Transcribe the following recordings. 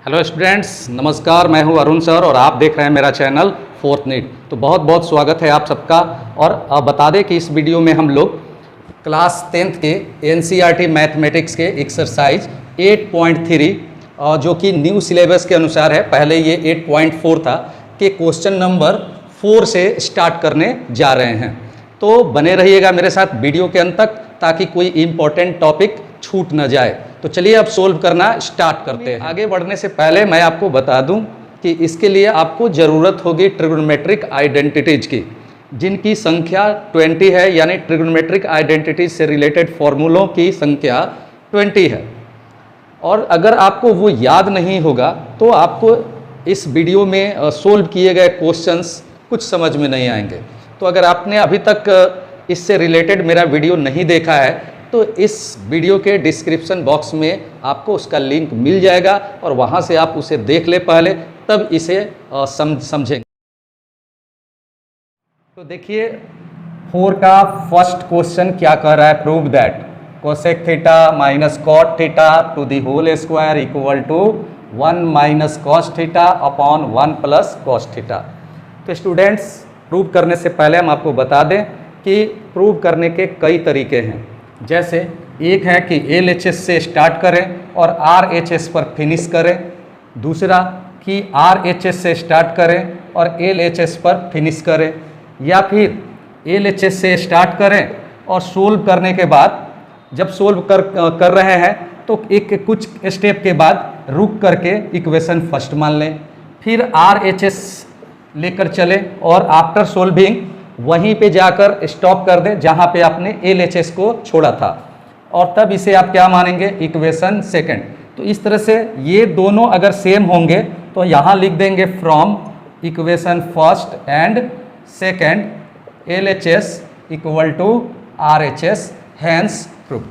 Hello students, नमस्कार। मैं हूं अरुण सर और आप देख रहे हैं मेरा चैनल फोर्थ नीट। तो बहुत बहुत स्वागत है आप सबका। और बता दें कि इस वीडियो में हम लोग क्लास 10th के एनसीईआरटी मैथमेटिक्स के एक्सरसाइज 8.3 जो कि न्यू सिलेबस के अनुसार है, पहले ये 8.4 था, कि क्वेश्चन नंबर 4 से स्टार्ट करने जा रहे हैं। तो बने रहिएगा मेरे साथ वीडियो के अंत तक ताकि कोई इम्पोर्टेंट टॉपिक छूट न जाए। तो चलिए अब सोल्व करना स्टार्ट करते हैं। आगे बढ़ने से पहले मैं आपको बता दूं कि इसके लिए आपको ज़रूरत होगी ट्रिग्नोमेट्रिक आइडेंटिटीज की, जिनकी संख्या 20 है, यानी ट्रिग्नोमेट्रिक आइडेंटिटीज से रिलेटेड फॉर्मूलों की संख्या 20 है। और अगर आपको वो याद नहीं होगा तो आपको इस वीडियो में सोल्व किए गए क्वेश्चंस कुछ समझ में नहीं आएंगे। तो अगर आपने अभी तक इससे रिलेटेड मेरा वीडियो नहीं देखा है तो इस वीडियो के डिस्क्रिप्शन बॉक्स में आपको उसका लिंक मिल जाएगा और वहाँ से आप उसे देख ले पहले, तब इसे समझेंगे। तो देखिए 4 का फर्स्ट क्वेश्चन क्या कह रहा है, prove that cosec theta minus cot theta to the whole square equal to 1 minus cos theta upon 1 plus cos theta. तो स्टूडेंट्स, प्रूव करने से पहले हम आपको बता दें कि प्रूव करने के कई तरीके हैं। जैसे एक है कि LHS से स्टार्ट करें और RHS पर फिनिश करें, दूसरा कि RHS से स्टार्ट करें और LHS पर फिनिश करें, या फिर LHS से स्टार्ट करें और सोल्व करने के बाद जब सोल्व कर रहे हैं तो एक कुछ स्टेप के बाद रुक करके इक्वेशन फर्स्ट मान लें, फिर RHS लेकर चलें और आफ्टर सोल्विंग वहीं पे जाकर स्टॉप कर दें जहां पे आपने LHS को छोड़ा था, और तब इसे आप क्या मानेंगे, इक्वेशन सेकंड। तो इस तरह से ये दोनों अगर सेम होंगे तो यहाँ लिख देंगे from equation first and second LHS equal to RHS hence proof.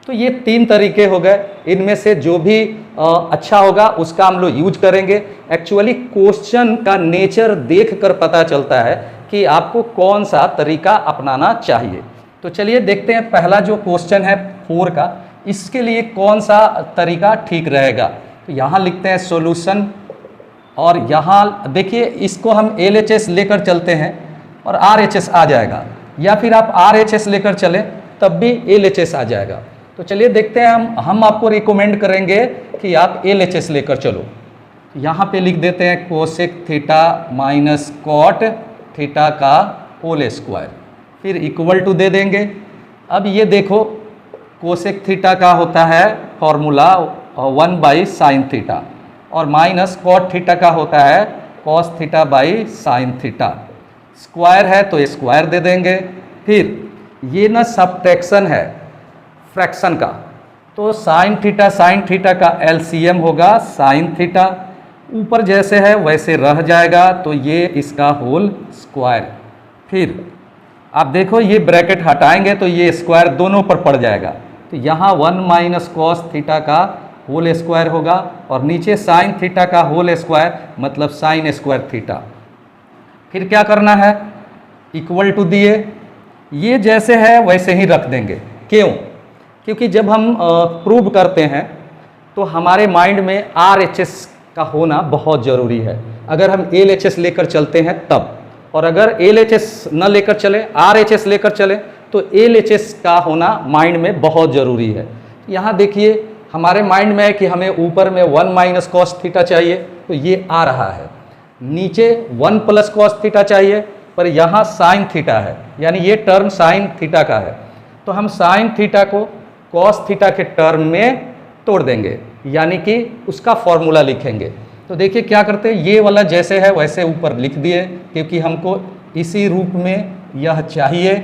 तो ये 3 तरीके हो गए। इनमें से जो भी अच्छा होगा उसका हम लोग यूज करेंगे। एक्चुअली क्वेश्चन का नेचर देख कर पता चलता है कि आपको कौन सा तरीका अपनाना चाहिए। तो चलिए देखते हैं पहला जो क्वेश्चन है 4 का, इसके लिए कौन सा तरीका ठीक रहेगा। तो यहाँ लिखते हैं सॉल्यूशन, और यहाँ देखिए इसको हम LHS लेकर चलते हैं और RHS आ जाएगा, या फिर आप RHS लेकर चलें तब भी LHS आ जाएगा। तो चलिए देखते हैं, हम आपको रिकमेंड करेंगे कि आप LHS लेकर चलो। यहाँ पे लिख देते हैं cosec theta minus cot theta का होल स्क्वायर, फिर इक्वल टू दे देंगे। अब ये देखो कोसेक थीटा का होता है फॉर्मूला 1 बाई साइन थीटा, और माइनस कॉट थीटा का होता है cos theta by sine theta. Square है तो स्क्वायर दे देंगे। फिर ये ना सब्ट्रैक्शन है फ्रैक्शन का, तो साइन थीटा का LCM होगा साइन थीटा, ऊपर जैसे है वैसे रह जाएगा, तो ये इसका होल स्क्वायर। फिर आप देखो ये ब्रैकेट हटाएंगे तो ये स्क्वायर दोनों पर पड़ जाएगा, तो यहाँ 1 माइनस कॉस थीटा का होल स्क्वायर होगा, और नीचे साइन थीटा का होल स्क्वायर मतलब साइन स्क्वायर थीटा। फिर क्या करना है, इक्वल टू दिए, ये जैसे है वैसे ही रख देंगे। क्यों? क्योंकि जब हम प्रूव करते हैं तो हमारे माइंड में RHS का होना बहुत ज़रूरी है। अगर हम LHS लेकर चलते हैं तब, और अगर LHS न लेकर चले, RHS लेकर चले, तो LHS का होना माइंड में बहुत ज़रूरी है। यहाँ देखिए हमारे माइंड में है कि हमें ऊपर में 1 माइनस कॉस थीटा चाहिए, तो ये आ रहा है। नीचे 1 प्लस कॉस थीटा चाहिए, पर यहाँ साइन थीटा है, यानी ये टर्म साइन थीटा का है, तो हम साइन थीटा को कॉस थीटा के टर्म में तोड़ देंगे, यानी कि उसका फॉर्मूला लिखेंगे। तो देखिए क्या करते हैं, ये वाला जैसे है वैसे ऊपर लिख दिए, क्योंकि हमको इसी रूप में यह चाहिए।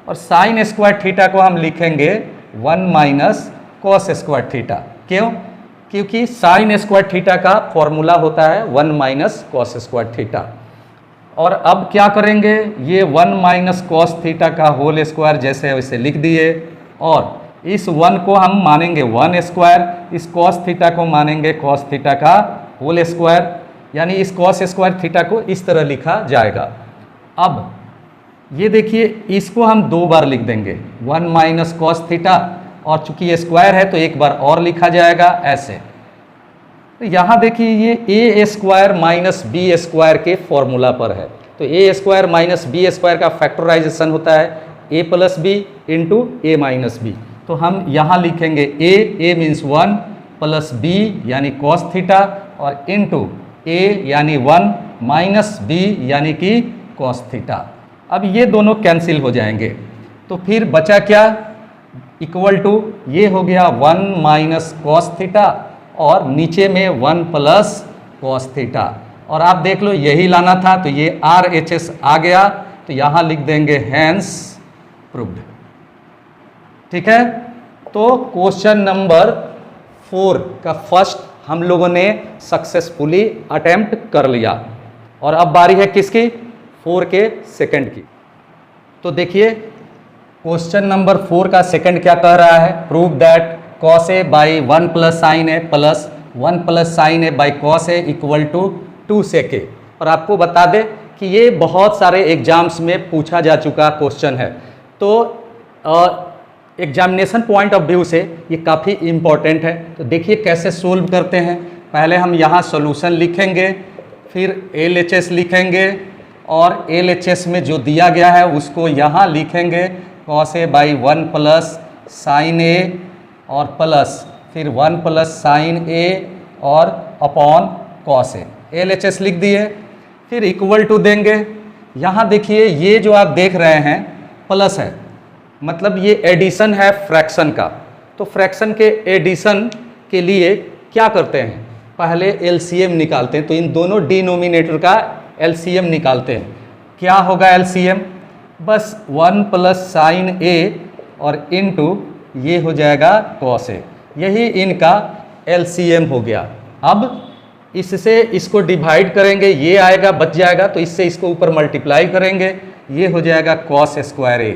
और साइन स्क्वायर थीटा को हम लिखेंगे 1 माइनस कॉस स्क्वायर थीटा। क्यों? क्योंकि साइन स्क्वायर थीटा का फॉर्मूला होता है 1 माइनस कॉस स्क्वायर थीटा। और अब क्या करेंगे, ये 1 माइनस कॉस थीटा का होल स्क्वायर जैसे है वैसे लिख दिए, और इस 1 को हम मानेंगे 1 स्क्वायर, इस कॉस थीटा को मानेंगे कॉस थीटा का होल स्क्वायर, यानी इस कॉस स्क्वायर थीटा को इस तरह लिखा जाएगा। अब ये देखिए इसको हम 2 बार लिख देंगे, 1 माइनस कॉस थीटा, और चूंकि ये स्क्वायर है तो एक बार और लिखा जाएगा ऐसे। तो यहाँ देखिए ये ए स्क्वायर माइनस बी स्क्वायर के फॉर्मूला पर है। तो ए स्क्वायर माइनस बी स्क्वायर का फैक्टराइजेशन होता है ए plus B into A minus B. तो हम यहाँ लिखेंगे ए मीन्स 1 प्लस बी यानी कॉस थीटा और इंटू ए यानी 1 माइनस बी यानी कि कॉस थीटा। अब ये दोनों कैंसिल हो जाएंगे तो फिर बचा क्या, इक्वल टू ये हो गया 1 माइनस कॉस थीटा और नीचे में 1 प्लस कॉस थीटा। और आप देख लो यही लाना था तो ये RHS आ गया तो यहाँ लिख देंगे हैंस प्रूव्ड। ठीक है, तो क्वेश्चन नंबर 4 का फर्स्ट हम लोगों ने सक्सेसफुली अटेम्प्ट कर लिया और अब बारी है किसकी, 4 के सेकंड की। तो देखिए क्वेश्चन नंबर 4 का सेकंड क्या कह रहा है, prove that cos A by 1 plus sine A plus 1 plus sine A by cos A equal to 2 sec A. और आपको बता दें कि ये बहुत सारे एग्जाम्स में पूछा जा चुका क्वेश्चन है, तो एग्जामिनेशन पॉइंट ऑफ व्यू से ये काफ़ी इम्पॉर्टेंट है। तो देखिए कैसे सोल्व करते हैं। पहले हम यहाँ सॉल्यूशन लिखेंगे, फिर LHS लिखेंगे और LHS में जो दिया गया है उसको यहाँ लिखेंगे cos A by 1 plus sine A और प्लस फिर 1 प्लस साइन ए और अपॉन कॉस ए। LHS लिख दिए, फिर इक्वल टू देंगे। यहाँ देखिए ये जो आप देख रहे हैं प्लस है, मतलब ये एडिशन है फ्रैक्शन का। तो फ्रैक्शन के एडिशन के लिए क्या करते हैं, पहले LCM निकालते हैं। तो इन दोनों डिनोमिनेटर का LCM निकालते हैं। क्या होगा LCM, बस 1 प्लस साइन ए और इनटू ये हो जाएगा कॉस ए, यही इनका LCM हो गया। अब इससे इसको डिवाइड करेंगे, ये आएगा बच जाएगा, तो इससे इसको ऊपर मल्टीप्लाई करेंगे, ये हो जाएगा कॉस स्क्वायर ए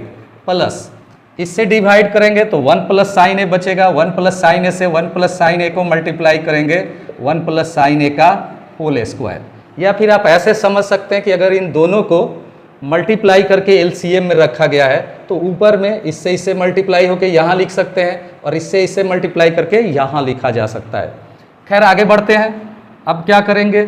प्लस इससे डिवाइड करेंगे तो 1 प्लस साइन ए बचेगा। 1 प्लस साइन ए से 1 प्लस साइन ए को मल्टीप्लाई करेंगे 1 प्लस साइन ए का होल स्क्वायर। या फिर आप ऐसे समझ सकते हैं कि अगर इन दोनों को मल्टीप्लाई करके LCM में रखा गया है तो ऊपर में इससे इससे मल्टीप्लाई होकर यहाँ लिख सकते हैं और इससे इससे मल्टीप्लाई करके यहाँ लिखा जा सकता है। खैर आगे बढ़ते हैं। अब क्या करेंगे,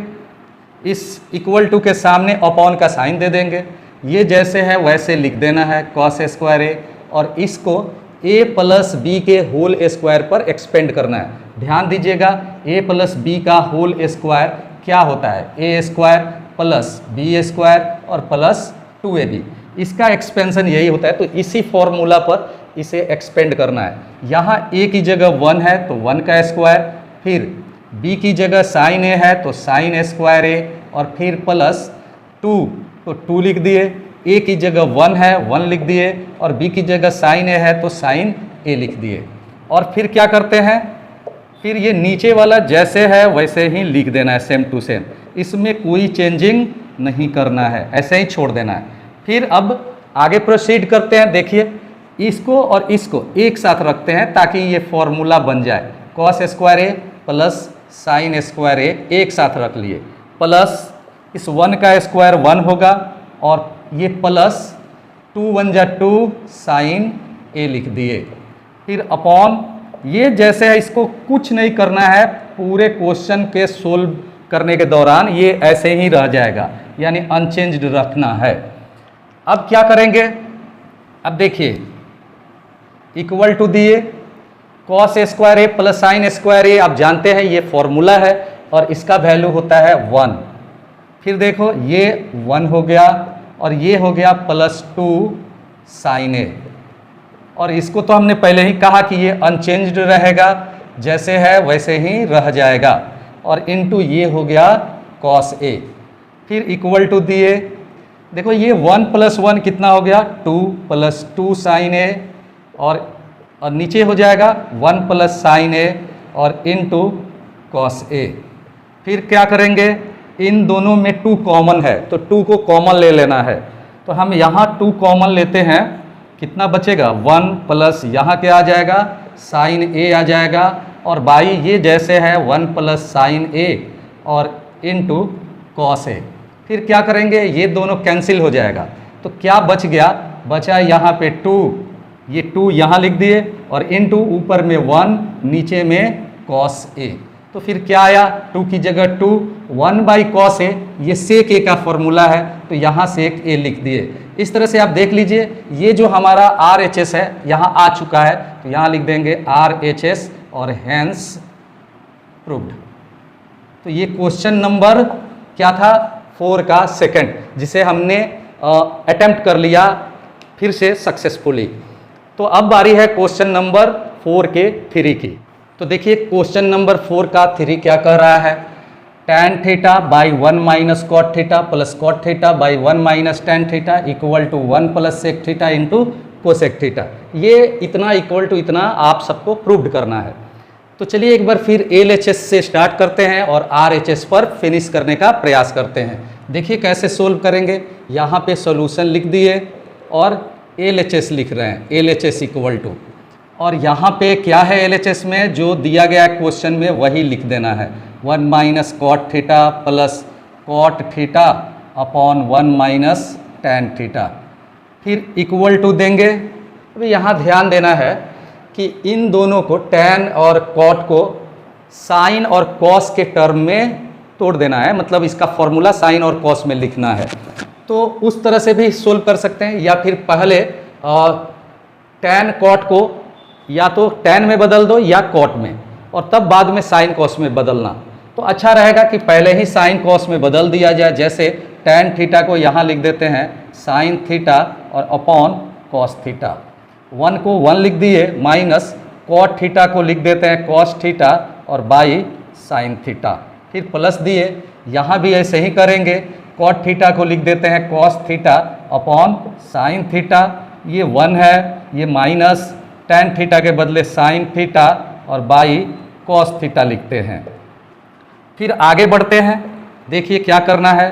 इस इक्वल टू के सामने अपॉन का साइन दे देंगे, ये जैसे है वैसे लिख देना है कॉस स्क्वायर ए और इसको a प्लस बी के होल स्क्वायर पर एक्सपेंड करना है। ध्यान दीजिएगा a प्लस बी का होल स्क्वायर क्या होता है, a square plus B square और प्लस 2ab, इसका एक्सपेंशन यही होता है। तो इसी फॉर्मूला पर इसे एक्सपेंड करना है। यहाँ a की जगह 1 है तो 1 का स्क्वायर, फिर b की जगह साइन a है तो साइन स्क्वायर a और फिर प्लस 2 तो 2 लिख दिए, a की जगह 1 है 1 लिख दिए और b की जगह साइन a है तो साइन a लिख दिए। और फिर क्या करते हैं, फिर ये नीचे वाला जैसे है वैसे ही लिख देना है, सेम टू सेम, इसमें कोई चेंजिंग नहीं करना है, ऐसे ही छोड़ देना है। फिर अब आगे प्रोसीड करते हैं। देखिए इसको और इसको एक साथ रखते हैं ताकि ये फॉर्मूला बन जाए, cos square A plus sign square ए एक साथ रख लिए, प्लस इस 1 का स्क्वायर 1 होगा और ये प्लस 2 1 जा 2 साइन ए लिख दिए, फिर अपॉन ये जैसे है, इसको कुछ नहीं करना है, पूरे क्वेश्चन के सोल्व करने के दौरान ये ऐसे ही रह जाएगा, यानी अनचेंज्ड रखना है। अब क्या करेंगे, अब देखिए इक्वल टू दिए cos square A plus sign square ए, आप जानते हैं ये फॉर्मूला है और इसका वैल्यू होता है 1। फिर देखो ये 1 हो गया और ये हो गया प्लस 2 साइन ए, और इसको तो हमने पहले ही कहा कि ये अनचेंज्ड रहेगा, जैसे है वैसे ही रह जाएगा, और इनटू ये हो गया कॉस ए। फिर इक्वल टू दिए, देखो ये 1 प्लस 1 कितना हो गया 2 प्लस 2 साइन ए और नीचे हो जाएगा 1 प्लस साइन ए और इनटू कॉस ए। फिर क्या करेंगे, इन दोनों में 2 कॉमन है तो 2 को कॉमन ले लेना है, तो हम यहाँ 2 कॉमन लेते हैं, कितना बचेगा 1 प्लस यहाँ क्या आ जाएगा साइन ए आ जाएगा, और बाई ये जैसे है 1 प्लस साइन ए और इनटू कॉस ए। फिर क्या करेंगे, ये दोनों कैंसिल हो जाएगा, तो क्या बच गया, बचा यहाँ पे 2, ये 2 यहाँ लिख दिए और इनटू ऊपर में 1 नीचे में कॉस ए। तो तो फिर क्या आया, 2 की जगह 2, 1 बाई कॉस ए, ये सेक ए का फॉर्मूला है, तो यहाँ सेक ए लिख दिए। इस तरह से आप देख लीजिए, ये जो हमारा आर एच एस है यहाँ आ चुका है, तो यहाँ लिख देंगे आर एच एस और हैंस प्रूव्ड। तो ये क्वेश्चन नंबर क्या था, 4 का सेकंड, जिसे हमने अटेम्प्ट कर लिया फिर से सक्सेसफुली। तो अब बारी है क्वेश्चन नंबर 4 के 3 की। तो देखिए क्वेश्चन नंबर 4 का 3 क्या कह रहा है, tan theta by 1 minus cot theta plus cot theta by 1 minus tan theta equal to 1 plus sec theta into cosec theta. ये इतना इक्वल टू इतना आप सबको प्रूव्ड करना है। तो चलिए एक बार फिर LHS से स्टार्ट करते हैं और RHS पर फिनिश करने का प्रयास करते हैं। देखिए कैसे सोल्व करेंगे, यहाँ पे सॉल्यूशन लिख दिए और LHS लिख रहे हैं, LHS इक्वल टू, और यहाँ पे क्या है LHS में जो दिया गया क्वेश्चन में वही लिख देना है, 1 minus cot theta plus cot theta upon 1 minus tan theta, फिर इक्वल टू देंगे। अभी यहाँ ध्यान देना है कि इन दोनों को tan और cot को साइन और cos के टर्म में तोड़ देना है, मतलब इसका फॉर्मूला साइन और cos में लिखना है। तो उस तरह से भी सोल्व कर सकते हैं, या फिर पहले tan cot को या तो tan में बदल दो या cot में, और तब बाद में साइन cos में बदलना। तो अच्छा रहेगा कि पहले ही साइन cos में बदल दिया जाए। जैसे tan थीटा को यहाँ लिख देते हैं साइन थीटा और अपॉन cos थीटा, 1 को 1 लिख दिए, माइनस कॉट थीटा को लिख देते हैं कॉस थीटा और बाई साइन थीटा, फिर प्लस दिए। यहाँ भी ऐसे ही करेंगे, कॉट थीटा को लिख देते हैं cos theta upon sine theta, ये 1 है, ये माइनस tan थीटा के बदले साइन थीटा और बाई कॉस थीटा लिखते हैं। फिर आगे बढ़ते हैं, देखिए क्या करना है,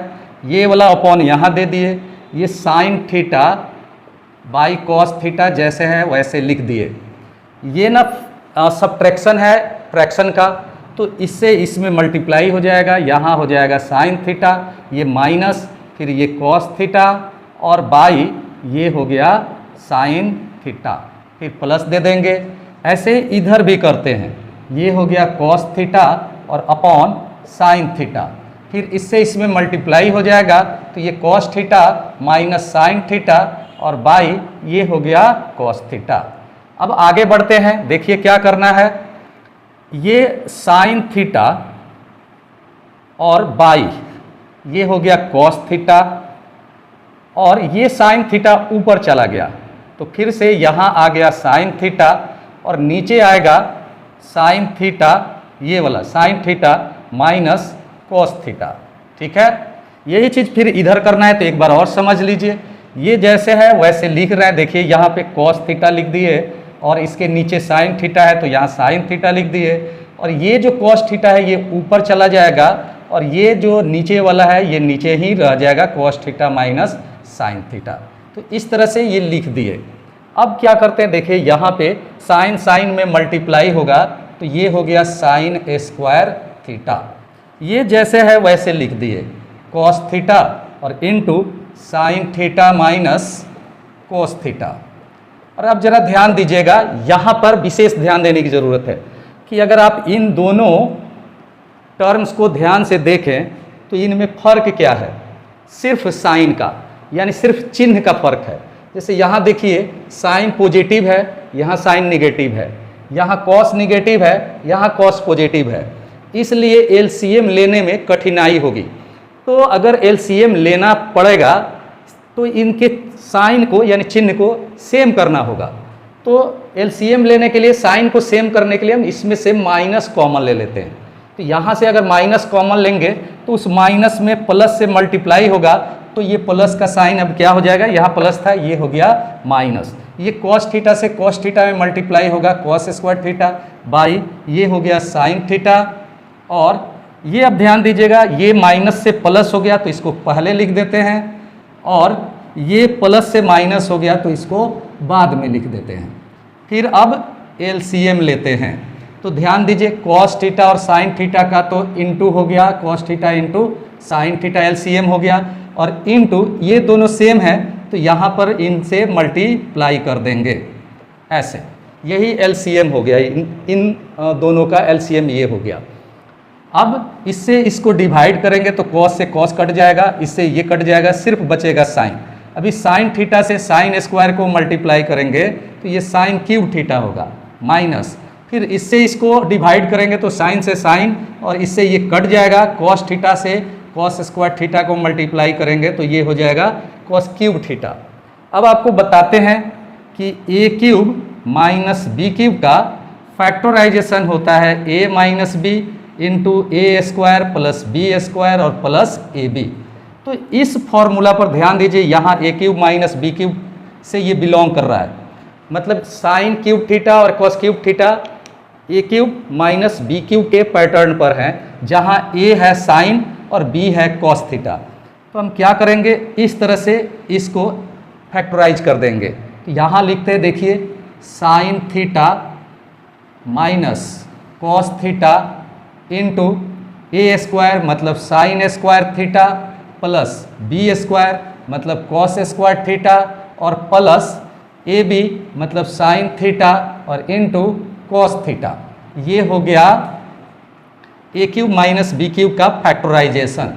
ये वाला अपॉन यहाँ दे दिए, ये sine theta by cos theta जैसे है वैसे लिख दिए। ये ना सब्ट्रैक्शन है फ्रैक्शन का, तो इससे इसमें मल्टीप्लाई हो जाएगा, यहाँ हो जाएगा साइन थीटा, ये माइनस, फिर ये कॉस थीटा और बाई ये हो गया साइन थीटा, फिर प्लस दे देंगे। ऐसे इधर भी करते हैं, ये हो गया कॉस थीटा और अपॉन साइन थीटा, फिर इससे इसमें मल्टीप्लाई हो जाएगा, तो ये cos theta minus sign theta और बाई ये हो गया कॉस थीटा। अब आगे बढ़ते हैं, देखिए क्या करना है, ये साइन थीटा और बाई ये हो गया कॉस थीटा, और ये साइन थीटा ऊपर चला गया, तो फिर से यहाँ आ गया साइन थीटा और नीचे आएगा साइन थीटा, ये वाला sign theta minus cos theta. ठीक है, यही चीज़ फिर इधर करना है, तो एक बार और समझ लीजिए, ये जैसे है वैसे लिख रहे हैं। देखिए यहाँ पे कॉस थीटा लिख दिए और इसके नीचे साइन थीटा है, तो यहाँ साइन थीटा लिख दिए, और ये जो कॉस थीटा है ये ऊपर चला जाएगा और ये जो नीचे वाला है ये नीचे ही रह जाएगा, cos theta minus sine theta. तो इस तरह से ये लिख दिए। अब क्या करते हैं, देखिए यहाँ पे साइन साइन में मल्टीप्लाई होगा, तो ये हो गया साइन स्क्वायर थीटा, ये जैसे है वैसे लिख दिए, कॉस थीटा और into sine theta minus cos theta. और अब जरा ध्यान दीजिएगा, यहाँ पर विशेष ध्यान देने की ज़रूरत है कि अगर आप इन दोनों टर्म्स को ध्यान से देखें तो इनमें फ़र्क क्या है, सिर्फ साइन का, यानी सिर्फ चिन्ह का फ़र्क है। जैसे यहाँ देखिए साइन पॉजिटिव है, यहाँ साइन निगेटिव है, यहाँ कॉस निगेटिव है, यहाँ कॉस पॉजिटिव है, इसलिए एलसीएम लेने में कठिनाई होगी। तो अगर एलसीएम लेना पड़ेगा तो इनके साइन को यानी चिन्ह को सेम करना होगा। तो एलसीएम लेने के लिए साइन को सेम करने के लिए हम इसमें से माइनस कॉमन ले लेते हैं। तो यहाँ से अगर माइनस कॉमन लेंगे तो उस माइनस में प्लस से मल्टीप्लाई होगा, तो ये प्लस का साइन अब क्या हो जाएगा, यहाँ प्लस था ये हो गया माइनस, ये कॉस थीटा से कॉस थीटा में मल्टीप्लाई होगा, कॉस स्क्वायर थीटा बाई ये हो गया साइन थीटा। और ये अब ध्यान दीजिएगा, ये माइनस से प्लस हो गया तो इसको पहले लिख देते हैं, और ये प्लस से माइनस हो गया तो इसको बाद में लिख देते हैं। फिर अब एलसीएम लेते हैं, तो ध्यान दीजिए कॉस थीटा और साइन थीटा का तो इनटू हो गया, cos theta into sine theta LCM हो गया, और इनटू ये दोनों सेम है तो यहाँ पर इनसे मल्टीप्लाई कर देंगे, ऐसे यही एलसीएम हो गया, इन दोनों का एलसीएम ये हो गया। अब इससे इसको डिवाइड करेंगे तो कॉस से कॉस कट जाएगा, इससे ये कट जाएगा, सिर्फ बचेगा साइन। अभी साइन थीटा से साइन स्क्वायर को मल्टीप्लाई करेंगे तो ये साइन क्यूब थीटा होगा माइनस, फिर इससे इसको डिवाइड करेंगे तो साइन से साइन और इससे ये कट जाएगा, कॉस थीटा से कॉस स्क्वायर थीटा को मल्टीप्लाई करेंगे तो ये हो जाएगा कॉस क्यूब थीटा। अब आपको बताते हैं कि ए क्यूब माइनस बी क्यूब का फैक्टराइजेशन होता है ए minus B into A square plus B square और प्लस ए बी। तो इस फॉर्मूला पर ध्यान दीजिए, यहाँ ए क्यूब माइनस बी क्यूब से ये बिलोंग कर रहा है, मतलब साइन क्यूब थीटा और कॉस क्यूब थीटा ए क्यूब माइनस बी क्यूब के पैटर्न पर हैं, जहाँ ए है साइन और बी है कॉस थीटा। तो हम क्या करेंगे, इस तरह से इसको फैक्टराइज कर देंगे। तो यहाँ लिखते हैं, देखिए sine theta minus cos theta into A square मतलब sine square theta plus B square मतलब कॉस स्क्वायर थीटा और प्लस ए बी मतलब साइन थीटा और इंटू कॉस थीटा। ये हो गया A cube minus B cube का फैक्टराइजेशन।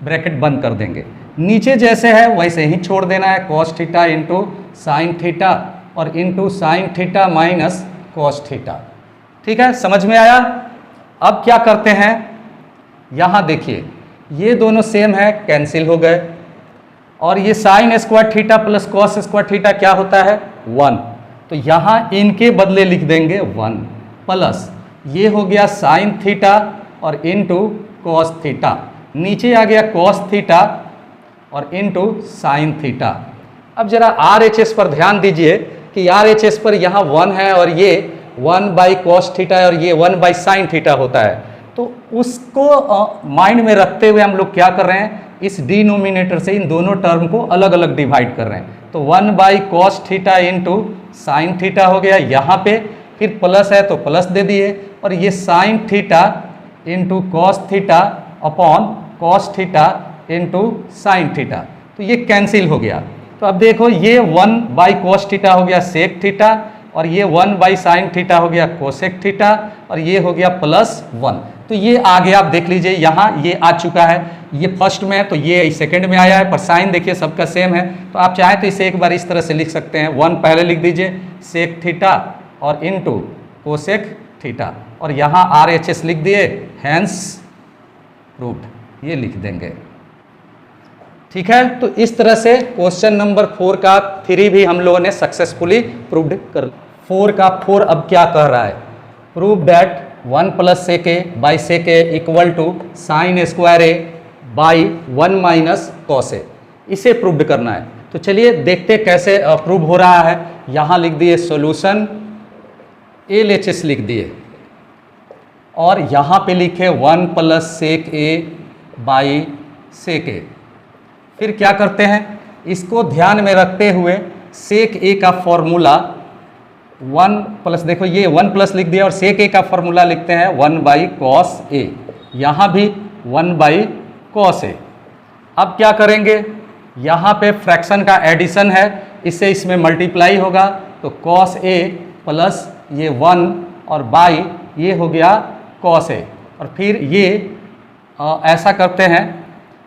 ब्रैकेट बंद कर देंगे, नीचे जैसे है वैसे ही छोड़ देना है, cos theta into sine theta और into sine theta minus cos theta. ठीक है, समझ में आया। अब क्या करते हैं, यहाँ देखिए ये दोनों सेम है, कैंसिल हो गए, और ये sign square theta plus cos square theta क्या होता है 1, तो यहाँ इनके बदले लिख देंगे 1 प्लस ये हो गया साइन थीटा और इंटू कॉस थीटा, नीचे आ गया कॉस थीटा और इंटू साइन थीटा। अब जरा आर एच एस पर ध्यान दीजिए कि आर एच एस पर यहाँ 1 है और ये 1 बाई कॉस थीटा है और ये 1 बाई साइन थीटा होता है, तो उसको माइंड में रखते हुए हम लोग क्या कर रहे हैं, इस डिनोमिनेटर से इन दोनों टर्म को अलग अलग डिवाइड कर रहे हैं। तो 1 by cos theta into sine theta हो गया यहाँ पे, फिर प्लस है तो प्लस दे दिए, और ये sine theta into cos theta upon cos theta into sine theta, तो ये कैंसिल हो गया। तो अब देखो ये 1 बाई कॉस थीटा हो गया सेक थीटा और ये 1 बाई साइन थीटा हो गया कोसेक थीटा और ये हो गया +1। तो ये आगे आप देख लीजिए, यहाँ ये आ चुका है, ये फर्स्ट में है तो ये सेकंड में आया है, पर साइन देखिए सबका सेम है। तो आप चाहें तो इसे एक बार इस तरह से लिख सकते हैं, 1 पहले लिख दीजिए सेक थीटा और इंटू कोसेक थीटा, और यहाँ RHS लिख दिए, हैंस प्रूव्ड, ये लिख देंगे। ठीक है, तो इस तरह से क्वेश्चन नंबर 4 का 3 भी हम लोगों ने सक्सेसफुली प्रूव्ड कर। 4 का 4 अब क्या कह रहा है, prove that 1 plus sec A by sec A equal to sine square A by 1 minus cos A, इसे प्रूव्ड करना है। तो चलिए देखते कैसे प्रूव हो रहा है। यहाँ लिख दिए सॉल्यूशन, LHS लिख दिए और यहाँ पे लिखे 1 plus sec A by sec ए। फिर क्या करते हैं, इसको ध्यान में रखते हुए सेक ए का फॉर्मूला 1 प्लस, देखो ये 1 प्लस लिख दिया और सेक ए का फॉर्मूला लिखते हैं 1 बाई कॉस ए, यहाँ भी 1 बाई कॉस ए। अब क्या करेंगे, यहाँ पे फ्रैक्शन का एडिशन है, इससे इसमें मल्टीप्लाई होगा, तो कॉस ए प्लस ये 1 और बाई ये हो गया कॉस ए, और फिर ये ऐसा करते हैं,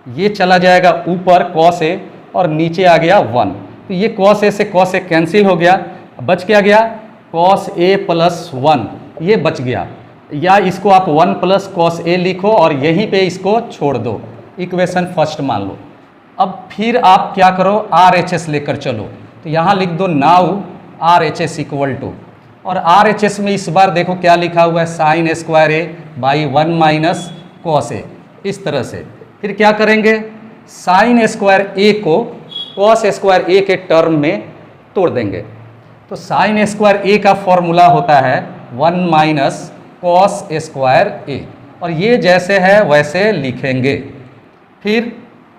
ये चला जाएगा ऊपर कॉस ए और नीचे आ गया 1, तो ये कॉस ए से कॉस ए कैंसिल हो गया, बच क्या गया कॉस ए प्लस 1, ये बच गया। या इसको आप 1 प्लस कॉस ए लिखो और यहीं पे इसको छोड़ दो, इक्वेशन फर्स्ट मान लो। अब फिर आप क्या करो, RHS लेकर चलो, तो यहाँ लिख दो नाउ RHS इक्वल टू, और RHS में इस बार देखो क्या लिखा हुआ है, sine square A by 1 minus cos A, इस तरह से। फिर क्या करेंगे, साइन स्क्वायर ए को कॉस स्क्वायर ए के टर्म में तोड़ देंगे, तो साइन स्क्वायर ए का फॉर्मूला होता है 1 माइनस कॉस स्क्वायर ए, और ये जैसे है वैसे लिखेंगे। फिर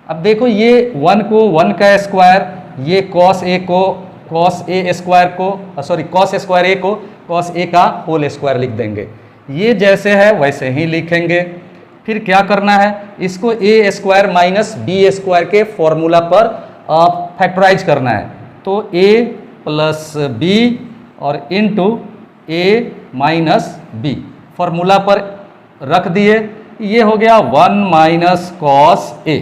अब देखो ये 1 को 1 का स्क्वायर, ये कॉस ए को कॉस ए स्क्वायर को सॉरी कॉस स्क्वायर ए को कॉस ए का होल स्क्वायर लिख देंगे, ये जैसे है वैसे ही लिखेंगे। फिर क्या करना है, इसको ए स्क्वायर माइनस बी स्क्वायर के फॉर्मूला पर फैक्टराइज करना है, तो ए प्लस बी और into A minus B formula पर रख दिए, ये हो गया 1 माइनस कॉस ए,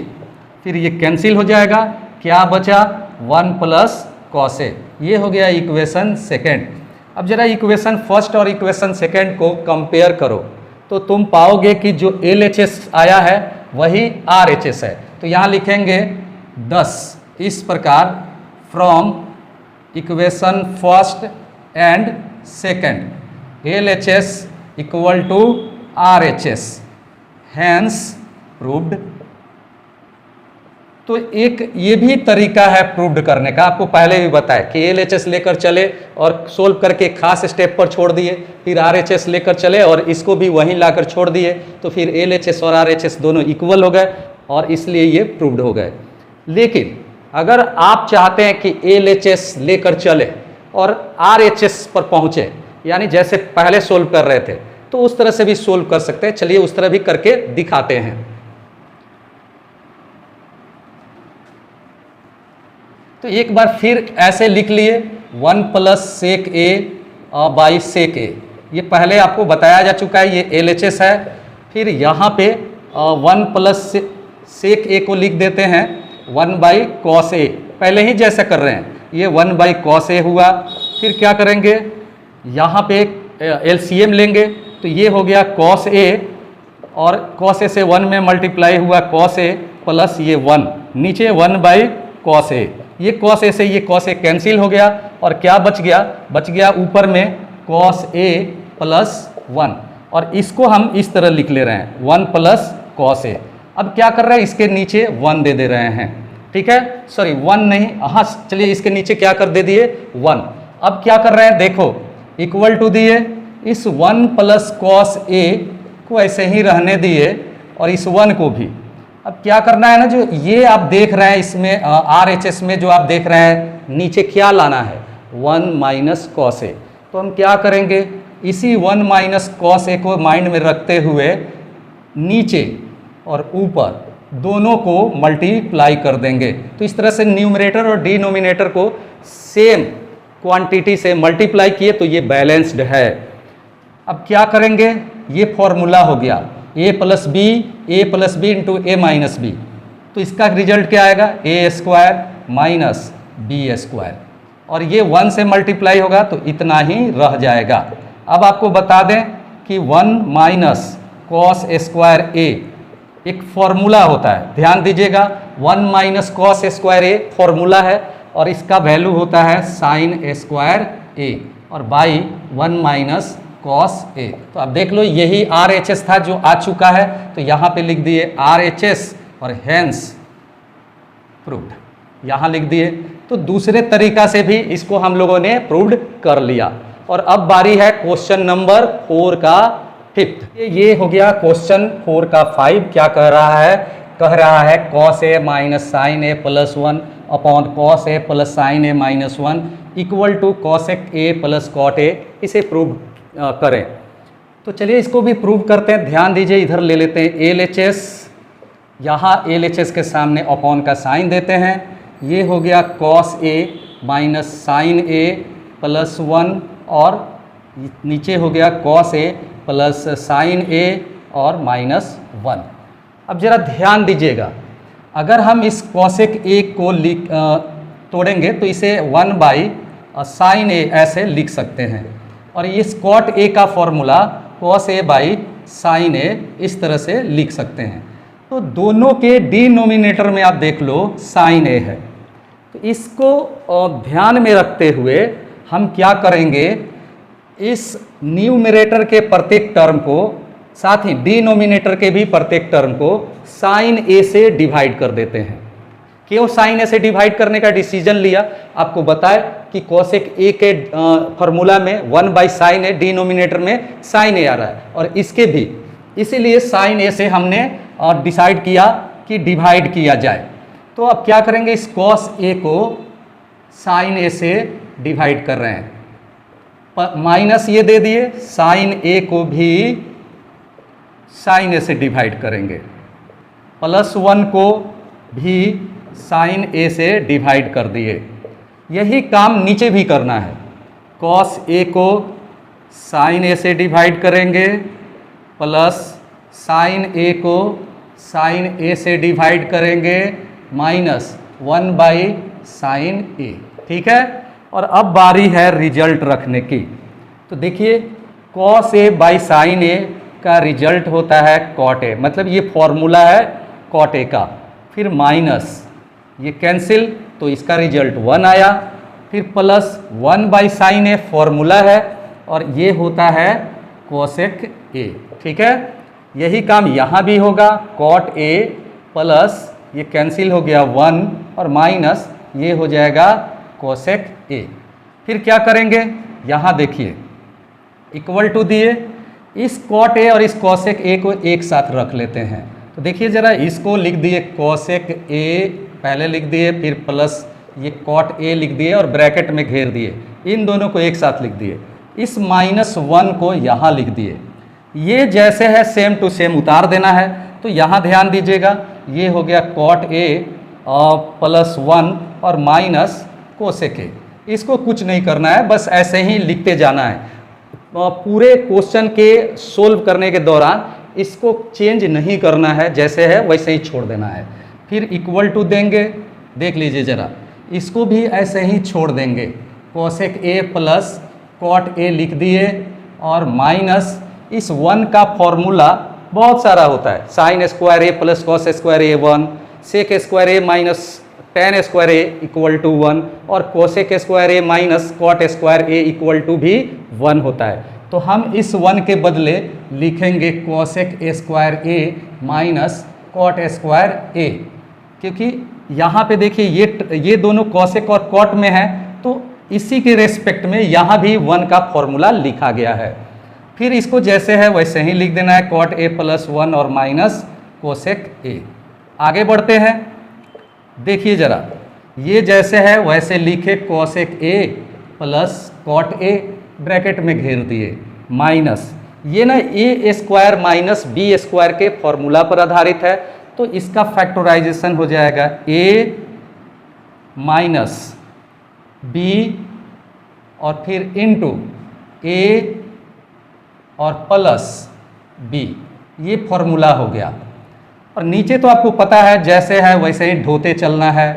फिर ये कैंसिल हो जाएगा, क्या बचा 1 प्लस कॉस ए। ये हो गया इक्वेशन सेकेंड। अब जरा इक्वेशन फर्स्ट और इक्वेशन सेकेंड को कंपेयर करो तो तुम पाओगे कि जो LHS आया है वही RHS है। तो यहाँ लिखेंगे 10 इस प्रकार, from equation first and second LHS equal to RHS, hence proved. तो एक ये भी तरीका है प्रूव्ड करने का, आपको पहले भी बताया कि LHS लेकर चले और सोल्व करके खास स्टेप पर छोड़ दिए, फिर RHS लेकर चले और इसको भी वहीं लाकर छोड़ दिए, तो फिर LHS और RHS दोनों इक्वल हो गए और इसलिए ये प्रूव्ड हो गए। लेकिन अगर आप चाहते हैं कि LHS लेकर चले और RHS पर पहुँचे, यानी जैसे पहले सोल्व कर रहे थे, तो उस तरह से भी सोल्व कर सकते हैं। चलिए उस तरह भी करके दिखाते हैं। तो एक बार फिर ऐसे लिख लिए 1 plus sec A by sec ए, ये पहले आपको बताया जा चुका है, ये LHS है। फिर यहाँ पे 1 प्लस सेक ए को लिख देते हैं 1 बाई कॉस ए, पहले ही जैसे कर रहे हैं, ये 1 बाई कॉस ए हुआ। फिर क्या करेंगे, यहाँ पे LCM लेंगे, तो ये हो गया कॉस ए और कॉस ए से 1 में मल्टीप्लाई हुआ कॉस ए प्लस ये 1, नीचे 1 बाई कॉस ए, ये कॉस ए से ये कॉस ए कैंसिल हो गया और क्या बच गया, बच गया ऊपर में कॉस ए प्लस 1, और इसको हम इस तरह लिख ले रहे हैं 1 प्लस कॉस ए। अब क्या कर रहे हैं, इसके नीचे 1 दे दे रहे हैं, ठीक है, सॉरी 1 नहीं, हाँ चलिए इसके नीचे क्या कर दे दिए 1। अब क्या कर रहे हैं, देखो इक्वल टू दिए, इस 1 प्लस कॉस ए को ऐसे ही रहने दिए और इस 1 को भी। अब क्या करना है ना, जो ये आप देख रहे हैं इसमें RHS में जो आप देख रहे हैं, नीचे क्या लाना है 1 माइनस कॉस ए। तो हम क्या करेंगे, इसी 1 माइनस कॉस ए को माइंड में रखते हुए नीचे और ऊपर दोनों को मल्टीप्लाई कर देंगे। तो इस तरह से न्यूमरेटर और डिनोमिनेटर को सेम क्वांटिटी से मल्टीप्लाई किए तो ये बैलेंस्ड है। अब क्या करेंगे, ये फॉर्मूला हो गया a plus B into A minus B, तो इसका रिजल्ट क्या आएगा A square minus B square, और ये 1 से मल्टीप्लाई होगा तो इतना ही रह जाएगा। अब आपको बता दें कि 1 माइनस कॉस स्क्वायर ए एक फॉर्मूला होता है, ध्यान दीजिएगा 1 minus cos square a formula है और इसका वैल्यू होता है साइन स्क्वायर ए और बाई 1 माइनस कॉस ए। तो अब देख लो यही RHS था जो आ चुका है, तो यहाँ पे लिख दिए RHS और हैंस प्रूव्ड, यहाँ लिख दिए। तो दूसरे तरीका से भी इसको हम लोगों ने प्रूव्ड कर लिया। और अब बारी है क्वेश्चन नंबर 4 का 5th। ये हो गया क्वेश्चन 4 का 5। क्या कह रहा है, कह रहा है cos A minus sine A plus 1 upon cos A plus sine A minus 1 equal to cosec A plus cot A, इसे प्रूव करें। तो चलिए इसको भी प्रूव करते हैं। ध्यान दीजिए, इधर ले लेते हैं LHS, यहाँ LHS के सामने अपॉन का साइन देते हैं। ये हो गया cos A minus sine A plus 1 और नीचे हो गया cos A plus sine A और माइनस 1। अब जरा ध्यान दीजिएगा, अगर हम इस कॉसेक ए को तोड़ेंगे तो इसे 1 बाई साइन ए ऐसे लिख सकते हैं, और इस कॉट ए का formula cos A by sine A इस तरह से लिख सकते हैं। तो दोनों के डिनोमिनेटर में आप देख लो साइन ए है, तो इसको ध्यान में रखते हुए हम क्या करेंगे, इस न्यूमरेटर के प्रत्येक टर्म को, साथ ही डिनोमिनेटर के भी प्रत्येक टर्म को साइन ए से डिवाइड कर देते हैं। क्यों साइन ए से डिवाइड करने का डिसीजन लिया, आपको बताए कि कॉसेक ए के फॉर्मूला में 1 बाई साइन ए, डिनोमिनेटर में साइन ए आ रहा है, और इसके भी इसीलिए साइन ए से हमने डिसाइड किया कि डिवाइड किया जाए। तो अब क्या करेंगे, इस कॉस ए को साइन ए से डिवाइड कर रहे हैं, माइनस ये दे दिए, साइन ए को भी साइन ए से डिवाइड करेंगे, प्लस 1 को भी साइन ए से डिवाइड कर दिए। यही काम नीचे भी करना है, कॉस ए को साइन ए से डिवाइड करेंगे प्लस साइन ए को साइन ए से डिवाइड करेंगे माइनस 1 बाई साइन ए, ठीक है। और अब बारी है रिजल्ट रखने की। तो देखिए कॉस ए बाई साइन ए का रिजल्ट होता है कॉट ए, मतलब ये फॉर्मूला है कॉट ए का। फिर माइनस ये कैंसिल, तो इसका रिजल्ट 1 आया। फिर plus 1 by sine a formula है और ये होता है कोसेक ए, ठीक है। यही काम यहाँ भी होगा, कॉट ए प्लस ये कैंसिल हो गया 1 और माइनस ये हो जाएगा कोसेक ए। फिर क्या करेंगे, यहाँ देखिए इक्वल टू दिए, इस कॉट ए और इस कोसेक ए को एक साथ रख लेते हैं। तो देखिए ज़रा, इसको लिख दिए कोसेक ए पहले लिख दिए, फिर प्लस ये कॉट ए लिख दिए और ब्रैकेट में घेर दिए, इन दोनों को एक साथ लिख दिए। इस -1 को यहाँ लिख दिए। ये जैसे है सेम टू सेम उतार देना है। तो यहाँ ध्यान दीजिएगा, ये हो गया कॉट ए प्लस 1 और माइनस कोसेक ए। इसको कुछ नहीं करना है, बस ऐसे ही लिखते जाना है। पूरे क्वेश्चन के सोल्व करने के दौरान इसको चेंज नहीं करना है, जैसे है वैसे ही छोड़ देना है। फिर इक्वल टू देंगे, देख लीजिए ज़रा, इसको भी ऐसे ही छोड़ देंगे। Cosec A plus cot A लिख दिए और माइनस इस 1 का फॉर्मूला बहुत सारा होता है, sine square A plus cos square A 1, sec square A minus tan square A equal to 1 और cosec square A minus cot square A equal to भी 1 होता है। तो हम इस 1 के बदले लिखेंगे cosec square A minus cot square ए, क्योंकि यहाँ पे देखिए ये दोनों कोसेक और कॉट में है, तो इसी के रेस्पेक्ट में यहाँ भी 1 का फॉर्मूला लिखा गया है। फिर इसको जैसे है वैसे ही लिख देना है, कॉट ए प्लस 1 और माइनस कोसेक ए। आगे बढ़ते हैं, देखिए ज़रा, ये जैसे है वैसे लिखे cosec A plus cot A, bracket में घेर दिए, माइनस ये ना A square minus B square के फॉर्मूला पर आधारित है, तो इसका फैक्टराइजेशन हो जाएगा ए माइनस बी और फिर इनटू ए और प्लस बी, ये फॉर्मूला हो गया। और नीचे तो आपको पता है जैसे है वैसे ही ढोते चलना है,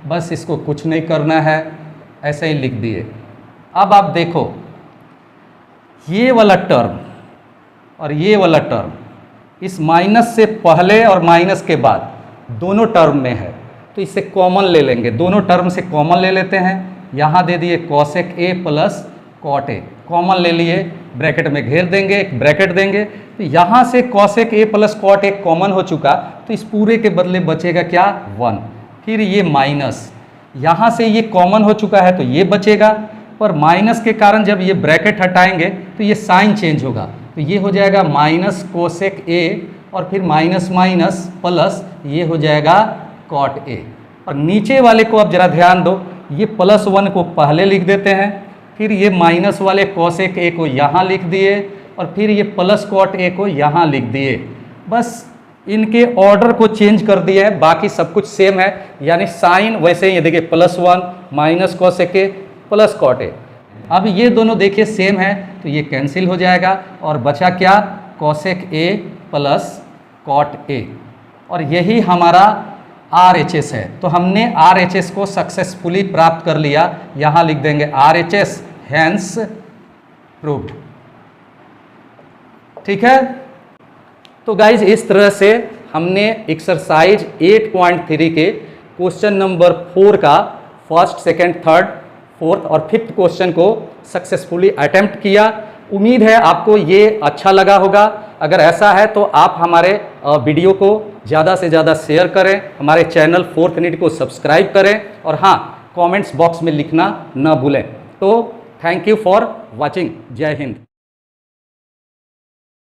बस इसको कुछ नहीं करना है, ऐसे ही लिख दिए। अब आप देखो, ये वाला टर्म और ये वाला टर्म इस माइनस से पहले और माइनस के बाद दोनों टर्म में है, तो इसे कॉमन ले लेंगे, दोनों टर्म से कॉमन ले लेते हैं। यहाँ दे दिए cosec A plus cot A, common ले लिए, ब्रैकेट में घेर देंगे, एक ब्रैकेट देंगे। तो यहाँ से cosec A plus cot A common हो चुका, तो इस पूरे के बदले बचेगा क्या, 1। फिर ये माइनस, यहाँ से ये कॉमन हो चुका है तो ये बचेगा, पर माइनस के कारण जब ये ब्रैकेट हटाएंगे तो ये साइन चेंज होगा, तो ये हो जाएगा माइनस कोसेक ए और फिर माइनस माइनस प्लस ये हो जाएगा कॉट ए। और नीचे वाले को अब जरा ध्यान दो, ये प्लस 1 को पहले लिख देते हैं, फिर ये माइनस वाले कोसेक ए को यहाँ लिख दिए और फिर ये प्लस कॉट ए को यहाँ लिख दिए। बस इनके ऑर्डर को चेंज कर दिया है, बाकी सब कुछ सेम है, यानी साइन वैसे ही, ये देखिए +1 minus cosec A plus cot A. अब ये दोनों देखिए सेम है, तो ये कैंसिल हो जाएगा और बचा क्या, cosec A plus cot A. और यही हमारा RHS है। तो हमने RHS को सक्सेसफुली प्राप्त कर लिया, यहाँ लिख देंगे RHS हैंस प्रूव्ड। ठीक है, तो गाइज इस तरह से हमने एक्सरसाइज 8.3 के क्वेश्चन नंबर 4 का फर्स्ट, सेकंड, थर्ड, फोर्थ और फिफ्थ क्वेश्चन को सक्सेसफुली अटेम्प्ट किया। उम्मीद है आपको ये अच्छा लगा होगा। अगर ऐसा है तो आप हमारे वीडियो को ज़्यादा से ज़्यादा शेयर करें, हमारे चैनल फोर्थ नीट को सब्सक्राइब करें और हाँ, कमेंट्स बॉक्स में लिखना न भूलें। तो थैंक यू फॉर वॉचिंग। जय हिंद।